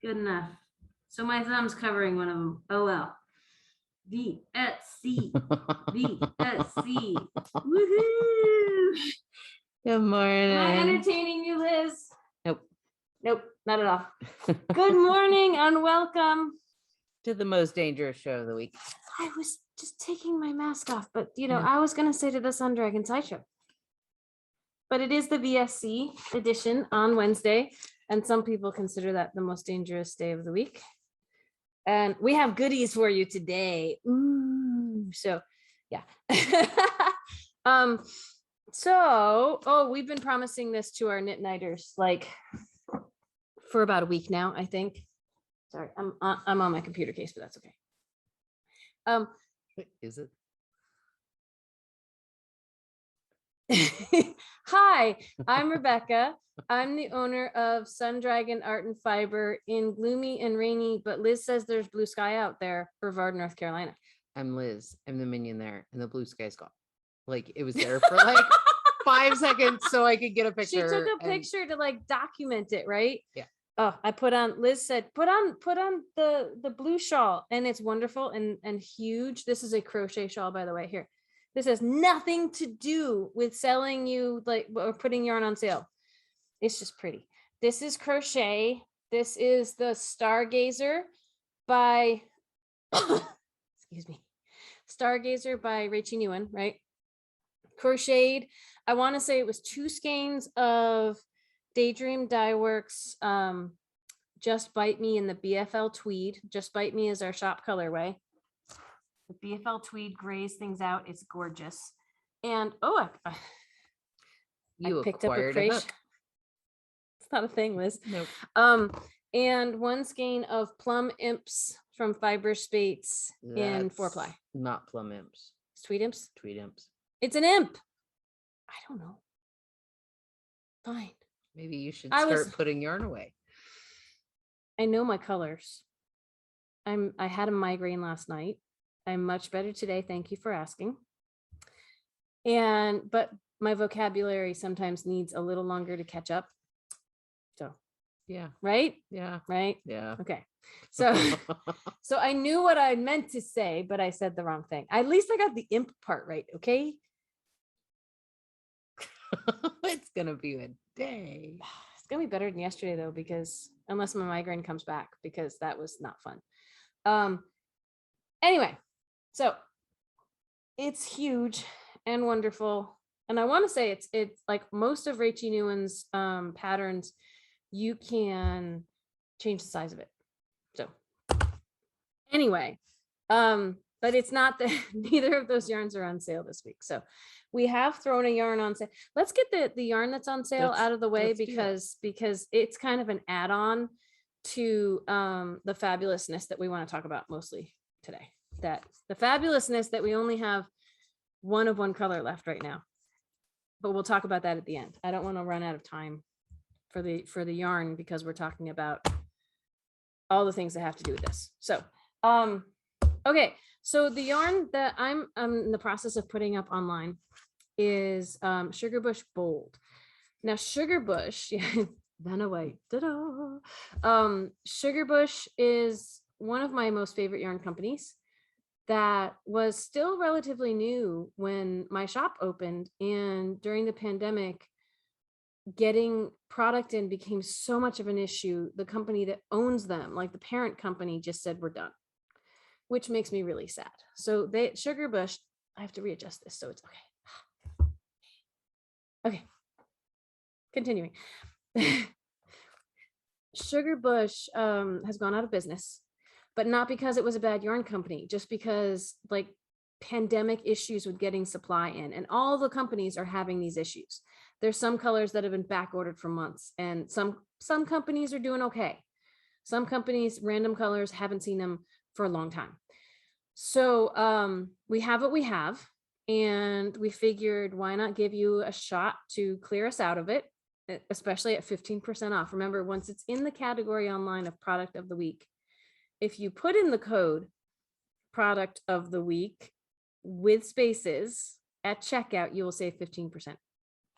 Good enough. So my thumb's covering one of them. Oh well. VSC. VSC. Woohoo! Good morning. Am I entertaining you, Liz? Nope. Nope, not at all. Good morning and welcome to the most dangerous show of the week. I was just taking my mask off, but I was going to say to the Sundragon Sideshow. But it is the VSC edition on Wednesday, and some people consider that the most dangerous day of the week. And we have goodies for you today. Ooh, so yeah. We've been promising this to our knit nighters like for about a week now, I think. Sorry, I'm on my computer case, but that's okay. Is it? Hi, I'm Rebecca. I'm the owner of Sundragon Art and Fiber in gloomy and rainy, but Liz says there's blue sky out there, Brevard, North Carolina. I'm Liz. I'm the minion there, and the blue sky's gone. Like it was there for like 5 seconds so I could get a picture. She took a picture to like document it, right? Yeah. Oh, Liz said, put on the blue shawl, and it's wonderful and huge. This is a crochet shawl, by the way. Here. This has nothing to do with selling you like or putting yarn on sale. It's just pretty. This is crochet. This is the Stargazer by excuse me. Stargazer by Rachel Newen, right? Crocheted. I want to say it was 2 skeins of Daydream Dye Works Just Bite Me in the BFL Tweed. Just Bite Me is our shop colorway. The BFL Tweed grays things out. It's gorgeous. And I picked up a crate. It's not a thing, Liz. Nope. And 1 skein of Plum Imps from Fiber Spates in 4-ply. Not Plum Imps. It's Tweed Imps? Tweed Imps. It's an imp. I don't know. Fine. Maybe you should start putting yarn away. I know my colors. I had a migraine last night. I'm much better today. Thank you for asking. But my vocabulary sometimes needs a little longer to catch up. So, yeah. Right? Yeah. Right? Yeah. Okay. So I knew what I meant to say, but I said the wrong thing. At least I got the imp part right. Okay. It's going to be a day. It's going to be better than yesterday though, because unless my migraine comes back, because that was not fun. Anyway, so it's huge and wonderful. And I want to say it's like most of Rachel Newen's patterns, you can change the size of it. So anyway, but it's not that neither of those yarns are on sale this week. So we have thrown a yarn on sale. Let's get the yarn that's on sale out of the way because it's kind of an add-on to the fabulousness that we want to talk about mostly today. That the fabulousness that we only have one of one color left right now, but we'll talk about that at the end. I don't want to run out of time for the yarn because we're talking about all the things that have to do with this. So okay, so the yarn that I'm in the process of putting up online is Sugar Bush Bold. Now Sugar Bush, Vanna White, Sugar Bush is one of my most favorite yarn companies that was still relatively new when my shop opened, and during the pandemic, getting product in became so much of an issue. The company that owns them, like the parent company, just said we're done, which makes me really sad. So Sugar Bush, I have to readjust this so it's okay. Okay, continuing. Sugar Bush has gone out of business, but not because it was a bad yarn company, just because like pandemic issues with getting supply in, and all the companies are having these issues. There's some colors that have been back ordered for months, and some companies are doing okay. Some companies, random colors, haven't seen them for a long time. So we have what we have, and we figured why not give you a shot to clear us out of it, especially at 15% off. Remember, once it's in the category online of product of the week, if you put in the code product of the week with spaces at checkout, you will save 15%.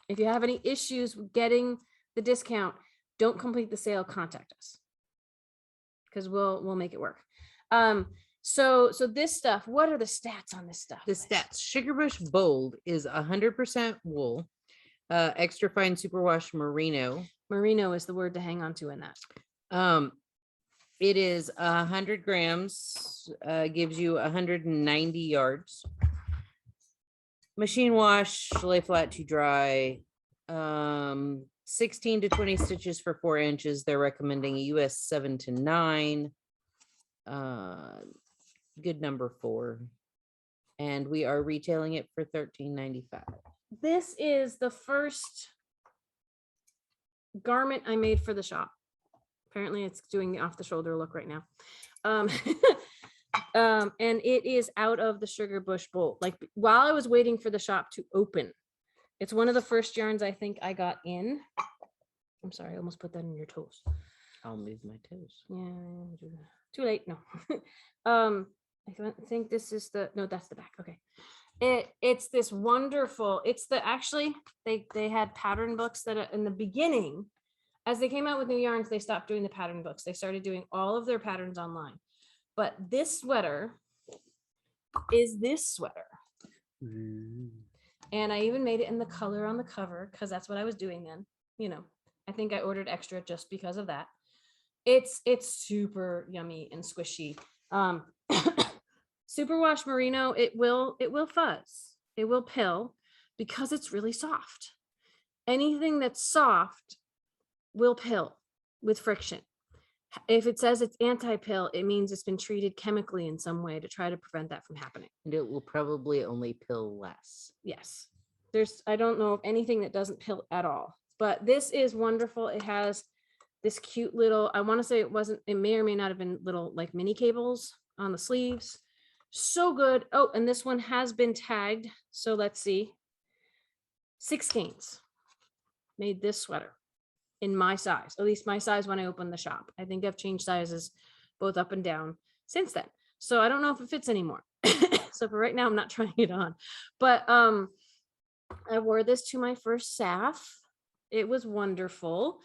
If you have any issues with getting the discount, don't complete the sale, contact us. because we'll make it work. So this stuff, what are the stats on this stuff? The stats: Sugarbush Bold is 100% wool, extra fine superwash merino. Merino is the word to hang on to in that. It is 100 grams, gives you 190 yards. Machine wash, lay flat to dry. 16 to 20 stitches for 4 inches. They're recommending a US 7 to 9. Good number 4. And we are retailing it for $13.95. This is the first garment I made for the shop. Apparently it's doing the off the shoulder look right now. And it is out of the Sugarbush Bold. Like while I was waiting for the shop to open, it's one of the first yarns I think I got in. I'm sorry, I almost put that in your toes. I'll move my toes. Yeah, too late. No. I think this is no, that's the back. Okay. It's this wonderful, it's the, actually, they had pattern books that in the beginning, as they came out with new yarns, they stopped doing the pattern books. They started doing all of their patterns online. But this sweater is this sweater. And I even made it in the color on the cover because that's what I was doing then. You know, I think I ordered extra just because of that. It's super yummy and squishy. Superwash merino, it will fuzz, it will pill because it's really soft. Anything that's soft will pill with friction. If it says it's anti-pill, it means it's been treated chemically in some way to try to prevent that from happening. And it will probably only pill less. Yes. I don't know of anything that doesn't pill at all, but this is wonderful. It has this cute little, I want to say it may or may not have been little like mini cables on the sleeves. So good. Oh, and this one has been tagged. So let's see. 6 skeins made this sweater in my size, at least my size when I opened the shop. I think I've changed sizes both up and down since then. So I don't know if it fits anymore. So for right now, I'm not trying it on, but I wore this to my first SAF. It was wonderful.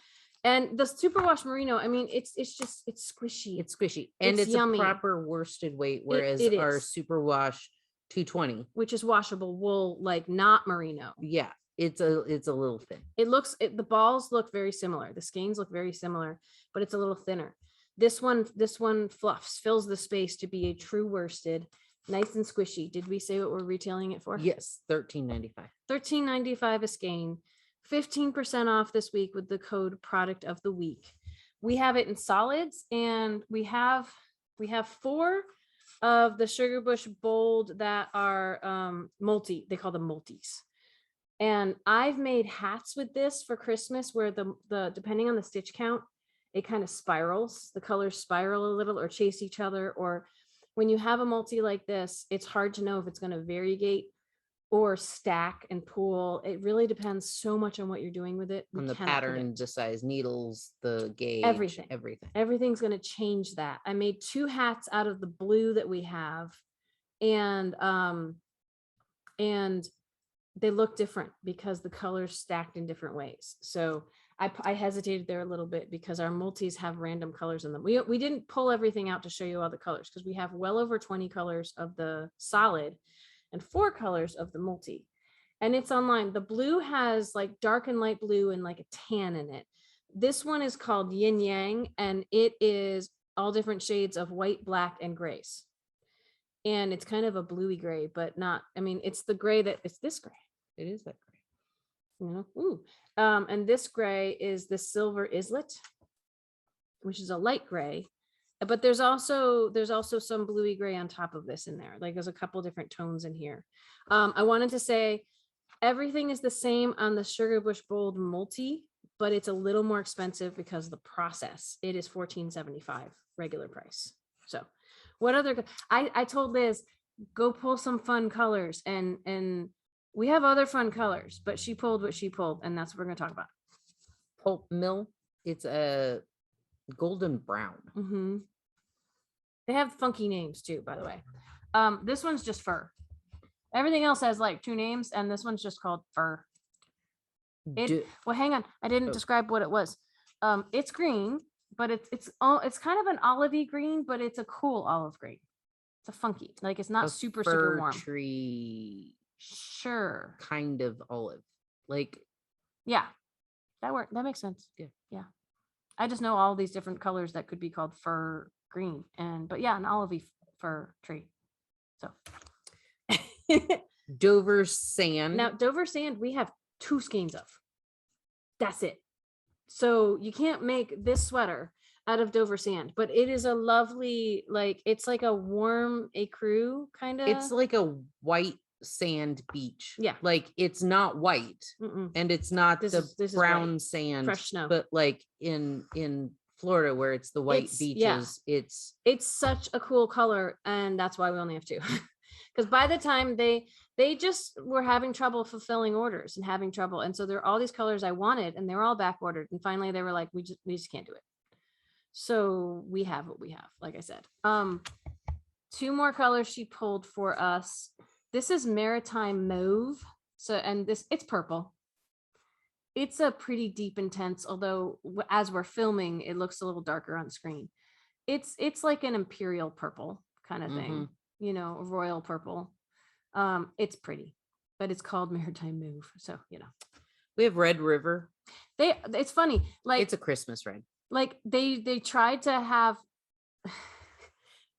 And the superwash merino, I mean, it's squishy. It's squishy. And it's yummy. A proper worsted weight, whereas our superwash 220, which is washable wool, like not merino. Yeah, it's a little thin. The balls look very similar. The skeins look very similar, but it's a little thinner. This one fluffs, fills the space to be a true worsted, nice and squishy. Did we say what we're retailing it for? Yes, $13.95. $13.95 a skein. 15% off this week with the code product of the week. We have it in solids, and we have 4 of the Sugarbush Bold that are multi. They call them multis. And I've made hats with this for Christmas where the depending on the stitch count, it kind of spirals. The colors spiral a little or chase each other. Or when you have a multi like this, it's hard to know if it's going to variegate or stack and pool. It really depends so much on what you're doing with it. On the pattern, the size needles, the gauge, everything. Everything's going to change that. I made 2 hats out of the blue that we have, and they look different because the colors stacked in different ways. So I hesitated there a little bit because our multis have random colors in them. We didn't pull everything out to show you all the colors because we have well over 20 colors of the solid and 4 colors of the multi, and it's online. The blue has like dark and light blue and like a tan in it. This one is called Yin Yang, and it is all different shades of white, black, and grays. And it's kind of a bluey gray, but not, I mean, it's the gray it's this gray. It is that gray, you know. Ooh. And this gray is the Silver Islet, which is a light gray. But there's also some bluey gray on top of this in there. Like there's a couple different tones in here. I wanted to say everything is the same on the Sugarbush Bold multi, but it's a little more expensive because of the process. It is $14.75 regular price. So what other, I told Liz, go pull some fun colors, and we have other fun colors, but she pulled what she pulled, and that's what we're going to talk about. Pulp Mill. It's a golden brown. Mm-hmm. They have funky names too, by the way. This one's just fur. Everything else has like 2 names, and this one's just called fur. Well, hang on, I didn't describe what it was. It's green, but it's kind of an olivey green, but it's a cool olive green. It's a funky, like it's not A super fir warm. tree Sure. kind of olive. Like, Yeah, that makes sense. Yeah. I just know all these different colors that could be called fir green, but yeah, an olivey fir tree. So Dover sand. now Dover sand, we have 2 skeins of. That's it. So you can't make this sweater out of Dover sand, but it is a lovely, like it's like a warm ecru kind of. It's like a white sand beach. Yeah. Like it's not white and it's not This the is brown white. sand, Fresh snow. but like in Florida where it's the white beaches, it's such a cool color, and that's why we only have 2. Because by the time they just were having trouble fulfilling orders and having trouble, and so there are all these colors I wanted, and they were all back ordered, and finally they were like, we just can't do it. So we have what we have, like I said. 2 more colors she pulled for us. This is Maritime Mauve. So, and it's purple. It's a pretty deep intense, although as we're filming, it looks a little darker on screen. It's like an imperial purple kind of thing, you know, royal purple. It's pretty, but it's called Maritime Mauve. So, you know, we have Red River. It's funny, like it's a Christmas red. Like they tried to have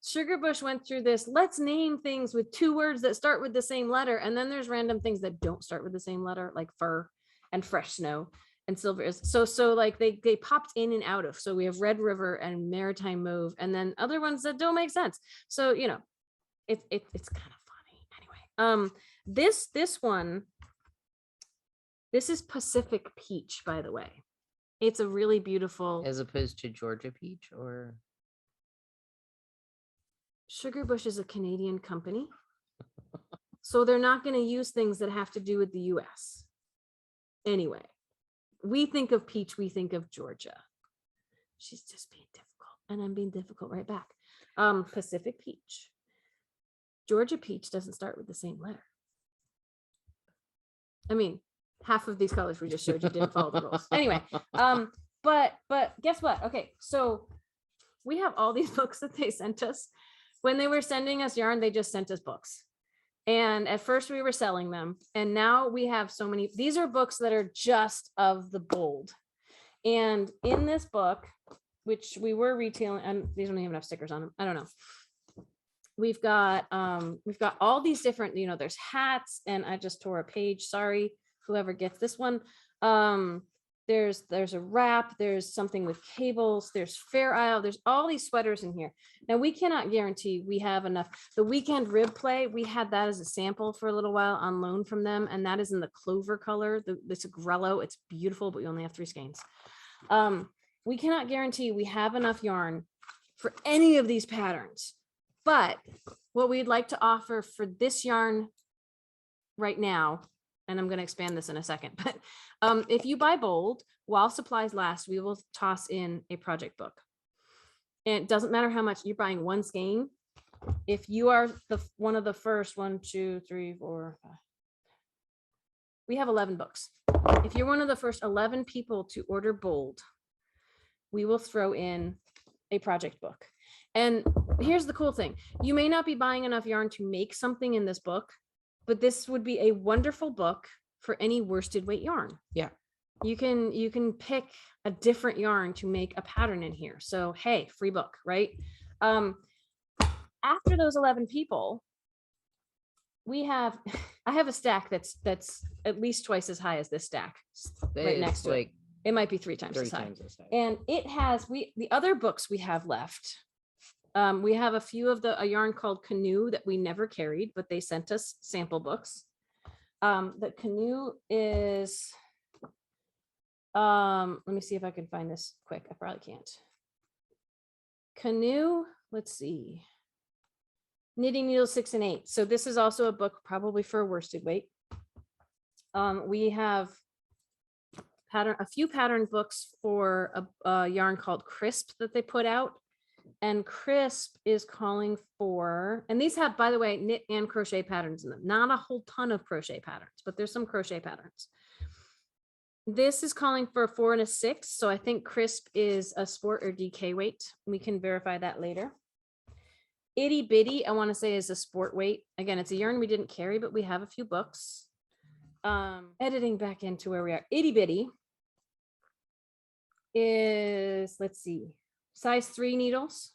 Sugarbush went through this, let's name things with 2 words that start with the same letter, and then there's random things that don't start with the same letter, like fur and fresh snow and silver is so like they popped in and out of. So we have Red River and Maritime Mauve, and then other ones that don't make sense. So, you know, it's kind of funny. Anyway, this one, this is Pacific Peach, by the way. It's a really beautiful, as opposed to Georgia Peach. Or Sugarbush is a Canadian company, so they're not going to use things that have to do with the US. Anyway, we think of peach, we think of Georgia. She's just being difficult, and I'm being difficult right back. Pacific Peach. Georgia Peach doesn't start with the same letter. I mean, half of these colors we just showed you didn't follow the rules. Anyway, but guess what? Okay, so we have all these books that they sent us. When they were sending us yarn, they just sent us books. And at first we were selling them, and now we have so many. These are books that are just of the bold. And in this book, which we were retailing, and these don't even have enough stickers on them, I don't know. We've got all these different, you know, there's hats, and I just tore a page, sorry, whoever gets this one. There's a wrap, there's something with cables, there's Fair Isle, there's all these sweaters in here. Now we cannot guarantee we have enough. The Weekend Rib Play, we had that as a sample for a little while on loan from them, and that is in the clover color, this grello. It's beautiful, but we only have 3 skeins. We cannot guarantee we have enough yarn for any of these patterns, but what we'd like to offer for this yarn right now, and I'm going to expand this in a second, but if you buy bold, while supplies last, we will toss in a project book. And it doesn't matter how much you're buying, 1 skein. If you are one of the first 1, 2, 3, 4, 5, we have 11 books. If you're one of the first 11 people to order bold, we will throw in a project book. And here's the cool thing. You may not be buying enough yarn to make something in this book, but this would be a wonderful book for any worsted weight yarn. Yeah. You can pick a different yarn to make a pattern in here. So, hey, free book, right? After those 11 people, I have a stack that's at least twice as high as this stack right next to it. It might be 3 times as high. And it has, the other books we have left, we have a few of a yarn called Canoe that we never carried, but they sent us sample books. The Canoe is, let me see if I can find this quick. I probably can't. Canoe, let's see. Knitting Needles 6 and 8. So this is also a book probably for a worsted weight. We have a few pattern books for a yarn called Crisp that they put out. And Crisp is calling for, and these have, by the way, knit and crochet patterns in them. Not a whole ton of crochet patterns, but there's some crochet patterns. This is calling for a 4 and a 6. So I think crisp is a sport or DK weight. We can verify that later. Itty bitty, I want to say, is a sport weight. Again, it's a yarn we didn't carry, but we have a few books. Editing back into where we are. Itty bitty is, let's see, size 3 needles.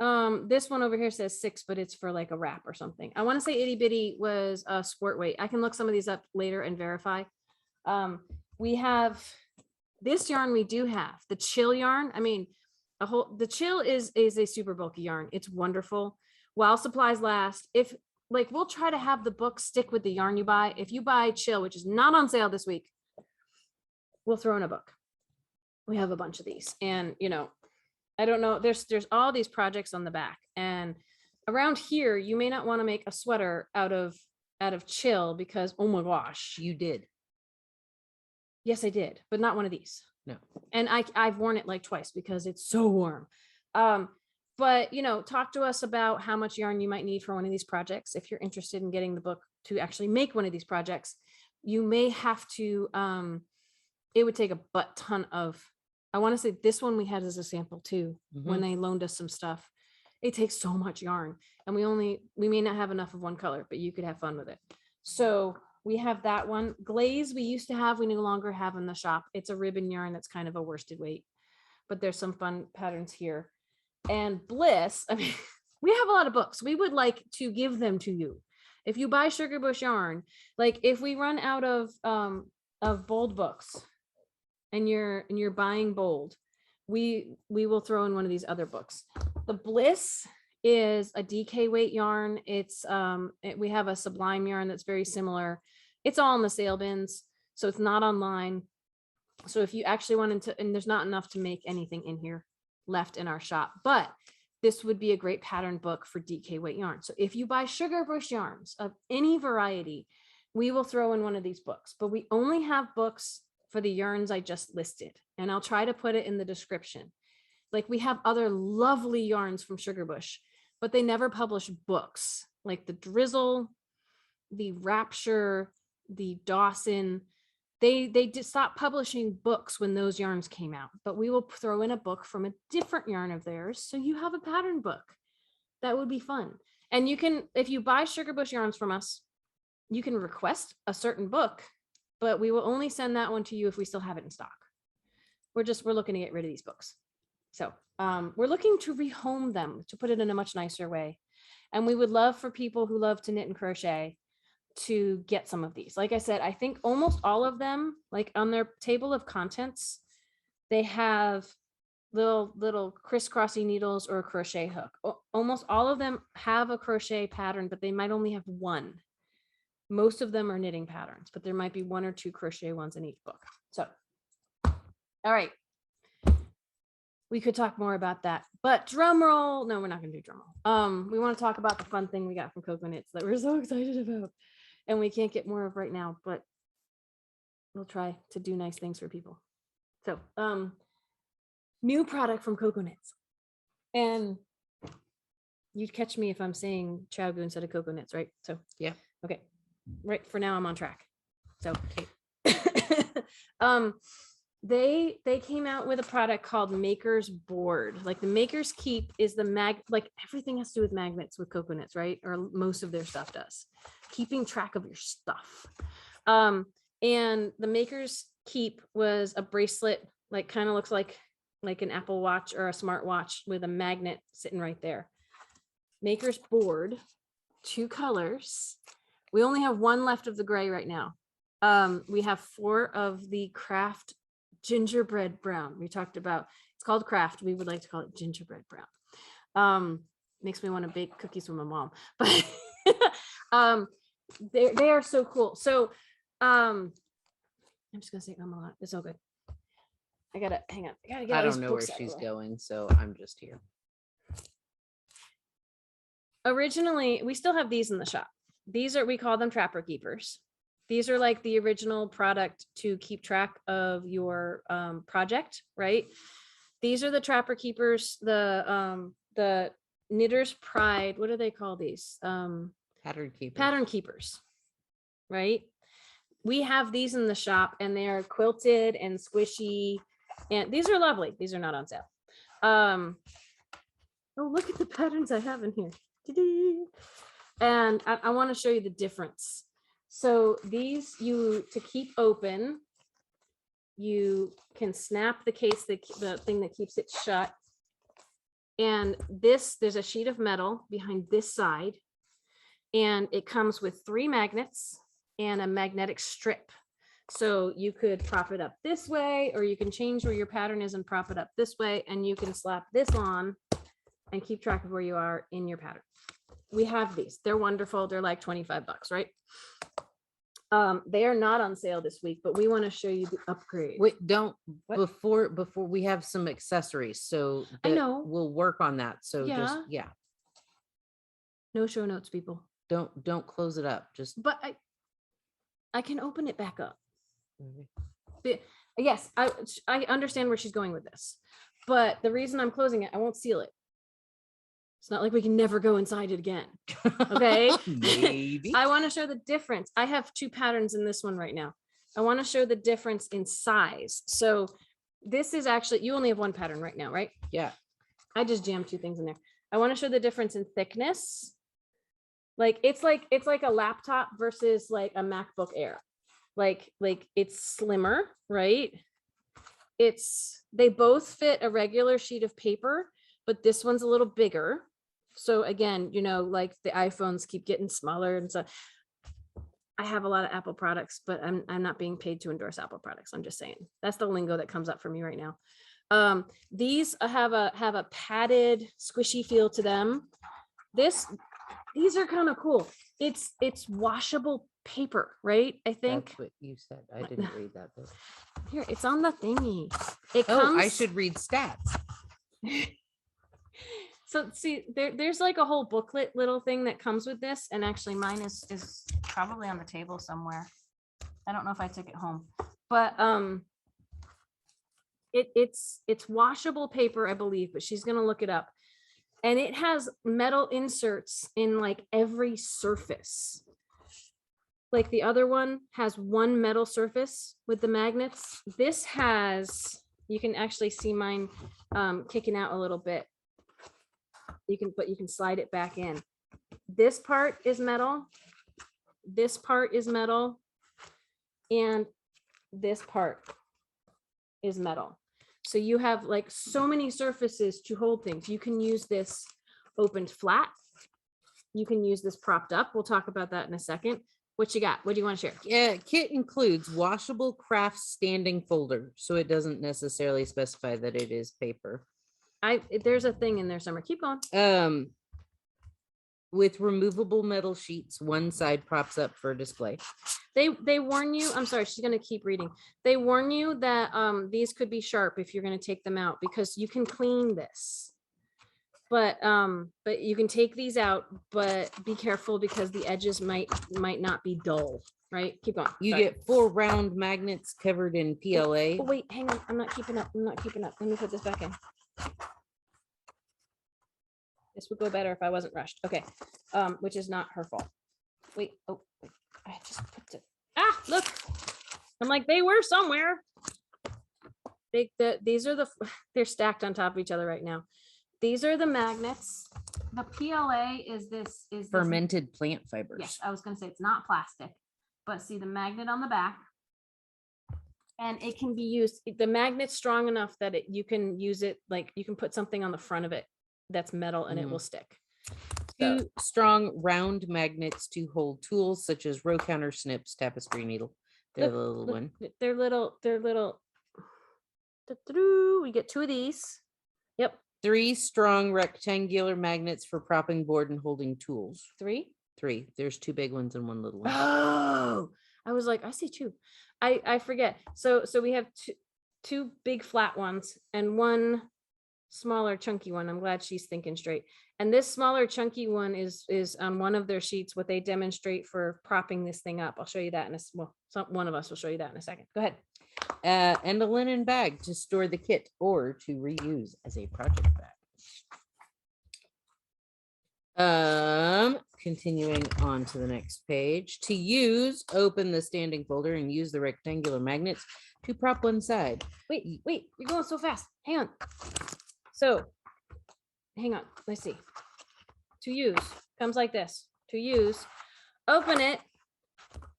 This one over here says 6, but it's for like a wrap or something. I want to say itty bitty was a sport weight. I can look some of these up later and verify. We have this yarn. We do have the chill yarn. I mean, the chill is a super bulky yarn. It's wonderful while supplies last. If like, we'll try to have the book stick with the yarn you buy. If you buy chill, which is not on sale this week, we'll throw in a book. We have a bunch of these, and you know, I don't know, there's all these projects on the back, and around here you may not want to make a sweater out of chill because, oh my gosh, You did. yes I did, but not one of these. No. And I've worn it like twice because it's so warm. But you know, talk to us about how much yarn you might need for one of these projects. If you're interested in getting the book to actually make one of these projects, you may have to, it would take a butt ton of, I want to say this one we had as a sample too, when they loaned us some stuff. It takes so much yarn, and we may not have enough of one color, but you could have fun with it. So we have that one. Glaze we used to have, we no longer have in the shop. It's a ribbon yarn that's kind of a worsted weight, but there's some fun patterns here. And Bliss, I mean, we have a lot of books. We would like to give them to you. If you buy Sugar Bush yarn, like if we run out of bold books, and you're buying bold, we will throw in one of these other books. The Bliss is a DK weight yarn. It's we have a Sublime yarn that's very similar. It's all in the sale bins, so it's not online. So if you actually wanted to, and there's not enough to make anything in here left in our shop, but this would be a great pattern book for DK weight yarn. So if you buy Sugar Bush yarns of any variety, we will throw in one of these books, but we only have books for the yarns I just listed, and I'll try to put it in the description. Like, we have other lovely yarns from Sugar Bush, but they never publish books like the Drizzle, the Rapture, the Dawson. They did stop publishing books when those yarns came out, but we will throw in a book from a different yarn of theirs, so you have a pattern book. That would be fun. And you can, if you buy Sugar Bush yarns from us, you can request a certain book, but we will only send that one to you if we still have it in stock. We're looking to get rid of these books. So we're looking to rehome them, to put it in a much nicer way. And we would love for people who love to knit and crochet to get some of these. Like I said, I think almost all of them, like on their table of contents, they have little crisscrossy needles or a crochet hook. Almost all of them have a crochet pattern, but they might only have one. Most of them are knitting patterns, but there might be 1 or 2 crochet ones in each book. So, all right. We could talk more about that, but drum roll. No, we're not going to do drum roll. We want to talk about the fun thing we got from Cocoknits that we're so excited about, and we can't get more of right now, but we'll try to do nice things for people. So, new product from Cocoknits, and you'd catch me if I'm saying Chowgu instead of Cocoknits, right? So, yeah. Okay. Right, for now I'm on track. So they came out with a product called Maker's Board. Like, the Maker's Keep is like everything has to do with magnets with Cocoknits, right? Or most of their stuff does. Keeping track of your stuff. And the Maker's Keep was a bracelet, like kind of looks like an Apple Watch or a smartwatch with a magnet sitting right there. Maker's Board, 2 colors. We only have 1 left of the gray right now. We have 4 of the Craft gingerbread brown. We talked about, it's called Craft. We would like to call it gingerbread brown. Makes me want to bake cookies with my mom, but they are so cool. So I'm just gonna say I'm a lot. It's all good. I gotta hang on. I don't know where she's going, so I'm just here. Originally, we still have these in the shop. We call them Trapper Keepers. These are like the original product to keep track of your project, right? These are the Trapper Keepers, the Knitter's Pride. What do they call these? Pattern keepers. Pattern keepers, right? we have these in the shop and they are quilted and squishy, and these are lovely. These are not on sale. Oh, look at the patterns I have in here. Ta-da. And I want to show you the difference. So these, to keep open, you can snap the case, the thing that keeps it shut. And this, there's a sheet of metal behind this side, and it comes with 3 magnets and a magnetic strip. So you could prop it up this way, or you can change where your pattern is and prop it up this way, and you can slap this on and keep track of where you are in your pattern. We have these. They're wonderful. They're like 25 bucks, right? They are not on sale this week, but we want to show you the upgrade. Wait, don't What? before we have some accessories, so I know. we'll work on that. So just No show notes, people. don't close it up. Just But I can open it back up. But yes, I understand where she's going with this, but the reason I'm closing it, I won't seal it. It's not like we can never go inside it again. Okay. maybe. I want to show the difference. I have 2 patterns in this one right now. I want to show the difference in size. So this is actually, you only have 1 pattern right now, right? Yeah. I just jammed 2 things in there. I want to show the difference in thickness. Like it's like a laptop versus like a MacBook Air. Like it's slimmer, right? They both fit a regular sheet of paper, but this one's a little bigger. So again, you know, like the iPhones keep getting smaller, and so I have a lot of Apple products, but I'm not being paid to endorse Apple products. I'm just saying that's the lingo that comes up for me right now. These have a padded, squishy feel to them. These are kind of cool. It's washable paper, right? I think That's what you said. I didn't read that bit. Here, it's on the thingy. It Oh, comes. I should read stats. So see, there's like a whole booklet little thing that comes with this, and actually mine is probably on the table somewhere. I don't know if I took it home, but it's washable paper, I believe, but she's gonna look it up. And it has metal inserts in like every surface. Like the other one has 1 metal surface with the magnets. This has, you can actually see mine kicking out a little bit. But you can slide it back in. This part is metal. This part is metal. And this part is metal. So you have like so many surfaces to hold things. You can use this opened flat. You can use this propped up. We'll talk about that in a second. What you got? What do you want to share? Yeah, kit includes washable craft standing folder, so it doesn't necessarily specify that it is paper. There's a thing in there somewhere. Keep going. With removable metal sheets, 1 side props up for display. They warn you. I'm sorry, she's gonna keep reading. They warn you that these could be sharp if you're gonna take them out, because you can clean this. But you can take these out, but be careful because the edges might not be dull. Right? Keep going. You Sorry. get 4 round magnets covered in PLA. Oh, wait, hang on. I'm not keeping up. Let me put this back in. This would go better if I wasn't rushed. Okay. Which is not her fault. Wait. Oh, wait. I just put it. Ah, look. I'm like, they were somewhere. These are they're stacked on top of each other right now. These are the magnets. The PLA is Fermented plant fibers. Yes, I was going to say it's not plastic, but see the magnet on the back. And it can be used, the magnet's strong enough that you can use it, like you can put something on the front of it that's metal and it will stick. 2 strong round magnets to hold tools such as row counter, snips, tapestry needle. They're the little one. They're little. We get 2 of these. Yep. 3 strong rectangular magnets for propping board and holding tools. 3. There's 2 big ones and 1 little one. Oh, I was like, I see 2. I forget. So we have two big flat ones and 1 smaller chunky one. I'm glad she's thinking straight. And this smaller chunky one is on one of their sheets, what they demonstrate for propping this thing up. I'll show you that one of us will show you that in a second. Go ahead. And a linen bag to store the kit or to reuse as a project bag. continuing on to the next page. To use, open the standing folder and use the rectangular magnets to prop one side. Wait, you're going so fast. Hang on. So, hang on. Let's see. To use comes like this. To use, open it,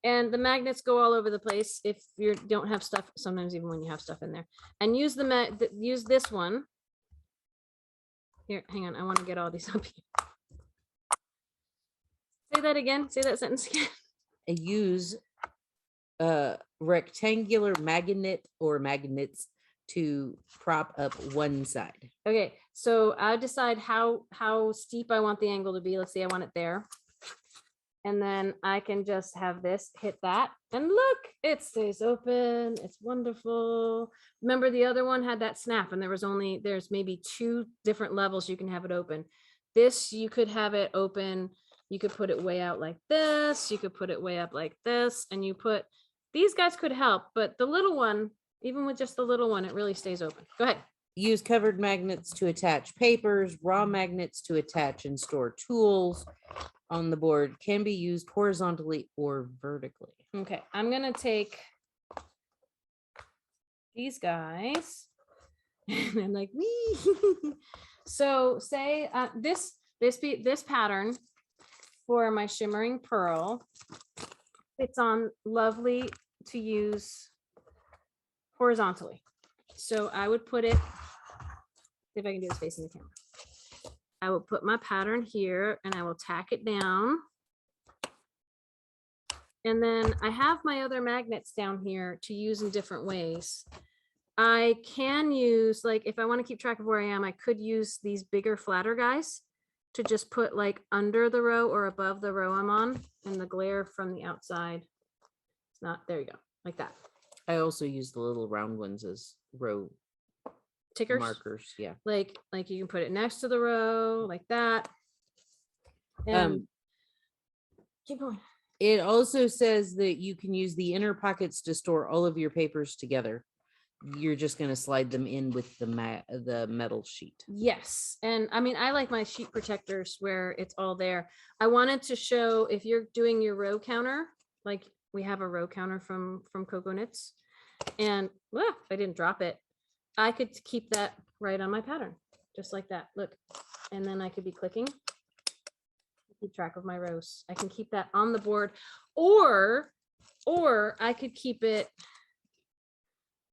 and the magnets go all over the place if you don't have stuff, sometimes even when you have stuff in there. And use use this one. Here, hang on. I want to get all these up here. Say that again. Say that sentence again. Use a rectangular magnet or magnets to prop up one side. Okay, so I decide how steep I want the angle to be. Let's see, I want it there. And then I can just have this hit that. And look, it stays open. It's wonderful. Remember the other one had that snap and there's maybe 2 different levels you can have it open. This, you could have it open. You could put it way out like this. You could put it way up like this. And these guys could help, but the little one, even with just the little one, it really stays open. Go ahead. Use covered magnets to attach papers, raw magnets to attach and store tools on the board, can be used horizontally or vertically. Okay, I'm gonna take these guys and I'm like, wee. So say this pattern for my shimmering pearl, it's on lovely to use horizontally. So I would put it, see if I can do this facing the camera. I will put my pattern here and I will tack it down. And then I have my other magnets down here to use in different ways. I can use, like, if I want to keep track of where I am, I could use these bigger, flatter guys to just put like under the row or above the row I'm on, and the glare from the outside. It's not, there you go, like that. I also use the little round ones as row Tickers, markers. Yeah. Like you can put it next to the row like that. And keep going. It also says that you can use the inner pockets to store all of your papers together. You're just going to slide them in with the metal sheet. Yes. And I mean, I like my sheet protectors where it's all there. I wanted to show, if you're doing your row counter, like we have a row counter from Cocoknits, and I didn't drop it. I could keep that right on my pattern, just like that. Look, and then I could be clicking, keep track of my rows. I can keep that on the board, or I could keep it.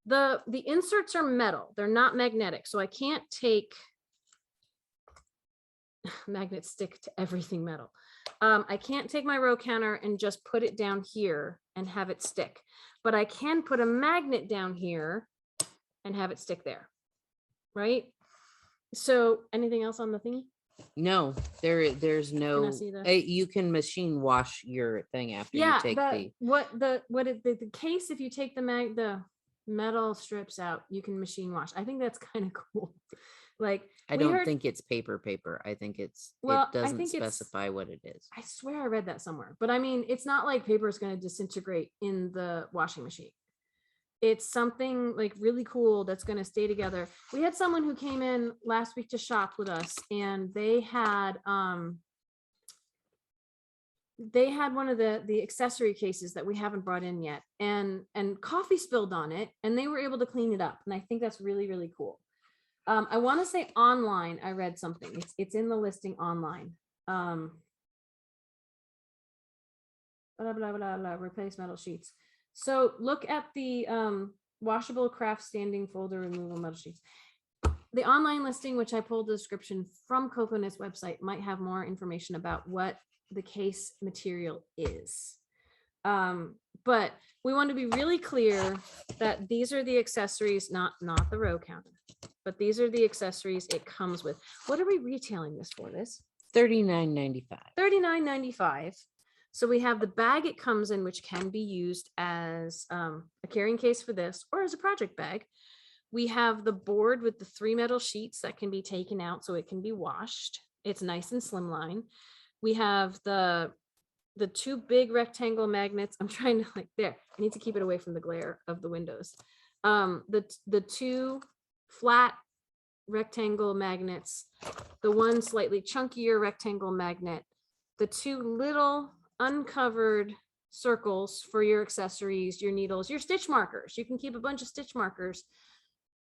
The inserts are metal; they're not magnetic, so I can't take magnets stick to everything metal. I can't take my row counter and just put it down here and have it stick, but I can put a magnet down here and have it stick there, right? So anything else on the thingy? No, there's no, you can machine wash your thing after you take the case, if you take the metal strips out, you can machine wash. I think that's kind of cool. Like, I don't think it's paper. I think it doesn't specify what it is. I swear I read that somewhere, but I mean, it's not like paper is going to disintegrate in the washing machine. It's something like really cool that's going to stay together. We had someone who came in last week to shop with us, and they had one of the accessory cases that we haven't brought in yet, and coffee spilled on it, and they were able to clean it up. And I think that's really, really cool. I want to say online, I read something. It's in the listing online. Blah, blah, blah, blah, replace metal sheets. So look at the washable craft standing folder removal metal sheets. The online listing, which I pulled the description from Cocoknits website, might have more information about what the case material is. But we want to be really clear that these are the accessories, not the row counter, but these are the accessories it comes with. What are we retailing this for, Liz? $39.95. $39.95. So we have the bag it comes in, which can be used as a carrying case for this or as a project bag. We have the board with the 3 metal sheets that can be taken out so it can be washed. It's nice and slimline. We have the 2 big rectangle magnets. I'm trying to there. I need to keep it away from the glare of the windows. The 2 flat rectangle magnets, the one slightly chunkier rectangle magnet, the two little uncovered circles for your accessories, your needles, your stitch markers. You can keep a bunch of stitch markers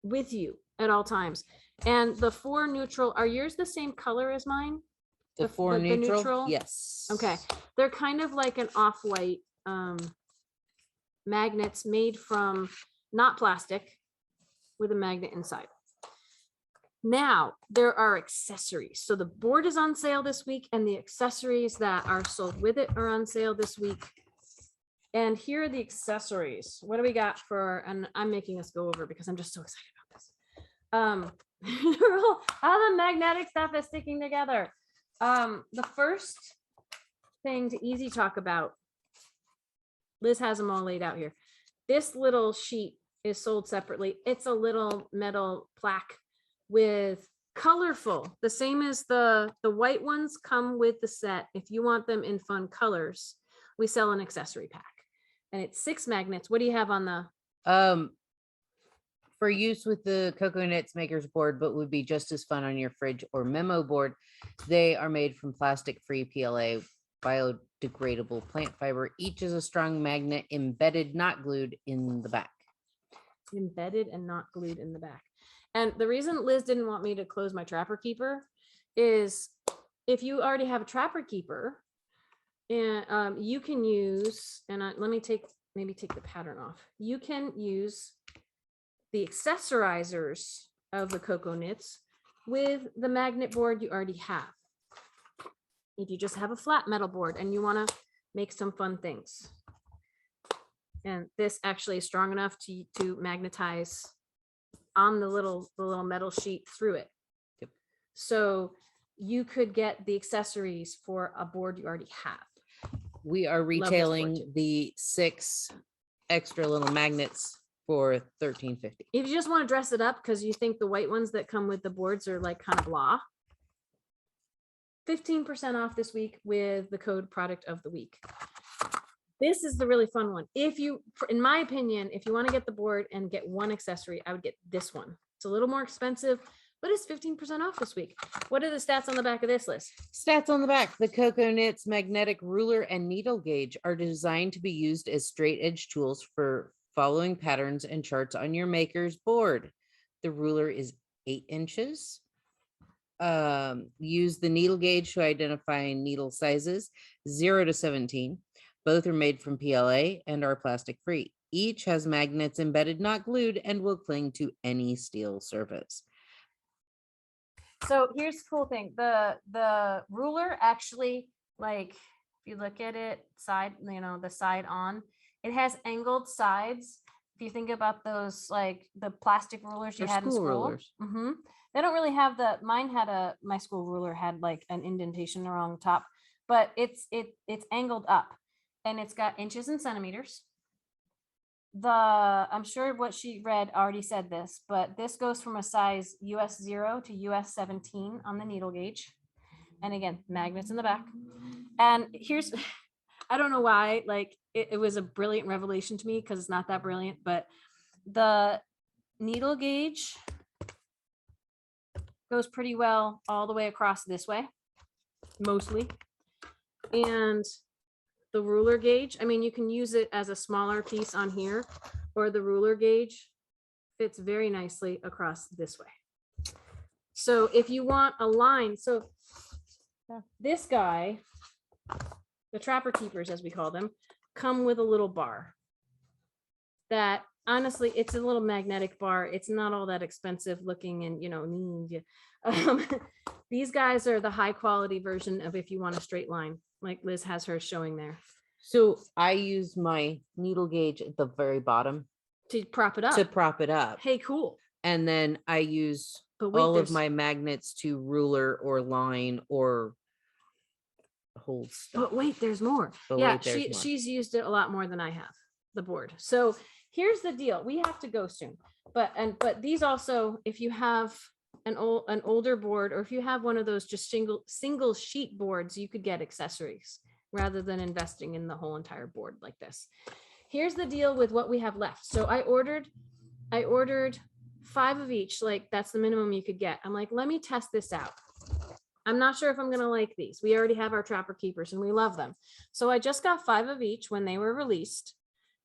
with you at all times. And the 4 neutral, are yours the same color as mine? The 4 neutral? Yes. Okay. They're kind of like an off-white magnets made from not plastic with a magnet inside. Now there are accessories. So the board is on sale this week and the accessories that are sold with it are on sale this week. And here are the accessories. What do we got for, and I'm making us go over because I'm just so excited about this. All the magnetic stuff is sticking together. The first thing to easy talk about, Liz has them all laid out here. This little sheet is sold separately. It's a little metal plaque with colorful, the same as the white ones come with the set. If you want them in fun colors, we sell an accessory pack. And it's 6 magnets. What do you have on the? For use with the Cocoknits maker's board, but would be just as fun on your fridge or memo board. They are made from plastic-free PLA biodegradable plant fiber. Each is a strong magnet embedded, not glued in the back. Embedded and not glued in the back. And the reason Liz didn't want me to close my Trapper Keeper is if you already have a Trapper Keeper, and you can use, and let me maybe take the pattern off. You can use the accessorizers of the Cocoknits with the magnet board you already have. If you just have a flat metal board and you want to make some fun things. And this actually is strong enough to magnetize on the little metal sheet through it. Yep. So you could get the accessories for a board you already have. We are retailing the 6 extra little magnets for $13.50. If you just want to dress it up because you think the white ones that come with the boards are like kind of blah, 15% off this week with the code product of the week. This is the really fun one. If you, in my opinion, if you want to get the board and get one accessory, I would get this one. It's a little more expensive, but it's 15% off this week. What are the stats on the back of this list? Stats on the back. The Cocoknits magnetic ruler and needle gauge are designed to be used as straight edge tools for following patterns and charts on your maker's board. The ruler is 8 inches. Use the needle gauge to identify needle sizes 0 to 17. Both are made from PLA and are plastic free. Each has magnets embedded, not glued, and will cling to any steel surface. So here's the cool thing. The ruler actually, like, if you look at it side, the side on, it has angled sides. If you think about those, like the plastic rulers you had in school. Rulers. Mm-hmm. They don't really have mine had my school ruler had like an indentation around the top, but it's angled up and it's got inches and centimeters. I'm sure what she read already said this, but this goes from a size US 0 to US 17 on the needle gauge. And again, magnets in the back. And here's, I don't know why, like it was a brilliant revelation to me because it's not that brilliant, but the needle gauge goes pretty well all the way across this way, mostly. And the ruler gauge, I mean, you can use it as a smaller piece on here, or the ruler gauge fits very nicely across this way. So if you want a line, so this guy, the Trapper Keepers, as we call them, come with a little bar that honestly, it's a little magnetic bar. It's not all that expensive looking, and these guys are the high quality version of if you want a straight line, like Liz has hers showing there. So I use my needle gauge at the very bottom to prop it up. Hey, cool. And then I use all of my magnets to ruler or line or hold stuff. But wait, there's more. Yeah, she's used it a lot more than I have, the board. So here's the deal. We have to go soon. But these also, if you have an older board, or if you have one of those just single sheet boards, you could get accessories rather than investing in the whole entire board like this. Here's the deal with what we have left. So I ordered 5 of each, like that's the minimum you could get. I'm like, let me test this out. I'm not sure if I'm going to like these. We already have our Trapper Keepers and we love them. So I just got 5 of each when they were released.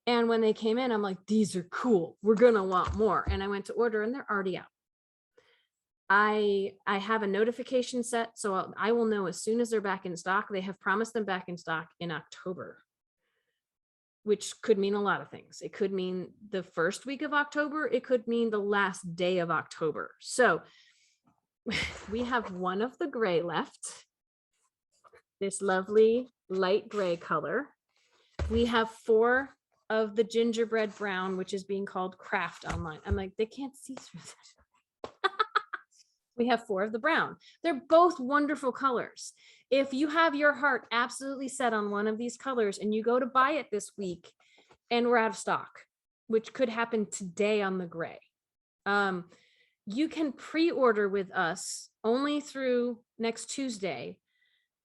And when they came in, I'm like, these are cool. We're going to want more. And I went to order and they're already out. I have a notification set, so I will know as soon as they're back in stock. They have promised them back in stock in October, which could mean a lot of things. It could mean the first week of October. It could mean the last day of October. So we have one of the gray left, this lovely light gray color. We have 4 of the gingerbread brown, which is being called craft online. I'm like, they can't see through that. We have 4 of the brown. They're both wonderful colors. If you have your heart absolutely set on one of these colors and you go to buy it this week and we're out of stock, which could happen today on the gray, you can pre-order with us only through next Tuesday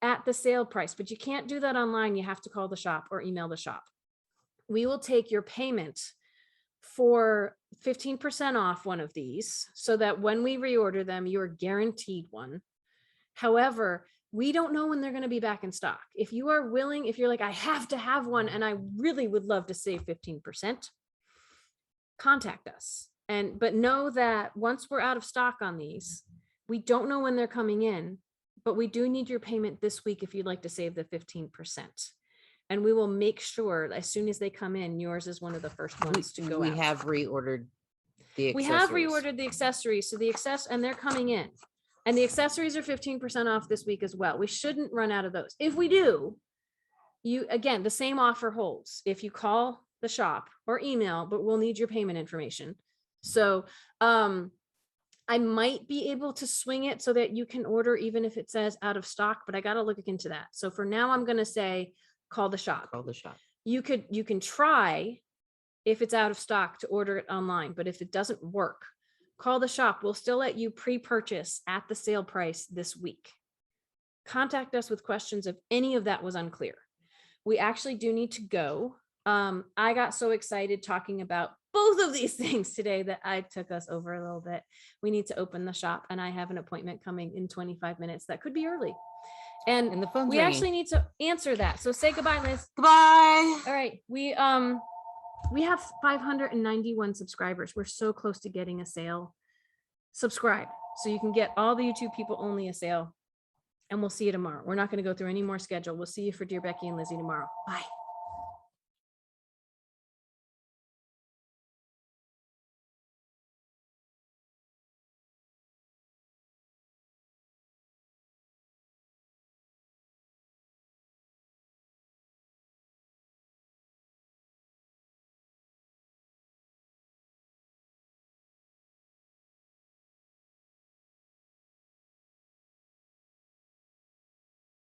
at the sale price, but you can't do that online. You have to call the shop or email the shop. We will take your payment for 15% off one of these so that when we reorder them, you're guaranteed one. However, we don't know when they're going to be back in stock. If you are willing, if you're like, I have to have one and I really would love to save 15%, contact us. But know that once we're out of stock on these, we don't know when they're coming in, but we do need your payment this week if you'd like to save the 15%. And we will make sure as soon as they come in, yours is one of the first ones to go out. We have reordered the accessories. We have reordered the accessories. So and they're coming in. And the accessories are 15% off this week as well. We shouldn't run out of those. If we do, again, the same offer holds. If you call the shop or email, but we'll need your payment information. So I might be able to swing it so that you can order even if it says out of stock, but I got to look into that. So for now, I'm going to say, call the shop. Call the shop. You can try if it's out of stock to order it online, but if it doesn't work, call the shop. We'll still let you pre-purchase at the sale price this week. Contact us with questions if any of that was unclear. We actually do need to go. I got so excited talking about both of these things today that I took us over a little bit. We need to open the shop and I have an appointment coming in 25 minutes. That could be early. And the phone's we ringing. actually need to answer that. So say goodbye, Liz. Goodbye. All right. We have 591 subscribers. We're so close to getting a sale. Subscribe so you can get all the YouTube people only a sale. And we'll see you tomorrow. We're not going to go through any more schedule. We'll see you for Dear Becky and Lizzie tomorrow. Bye.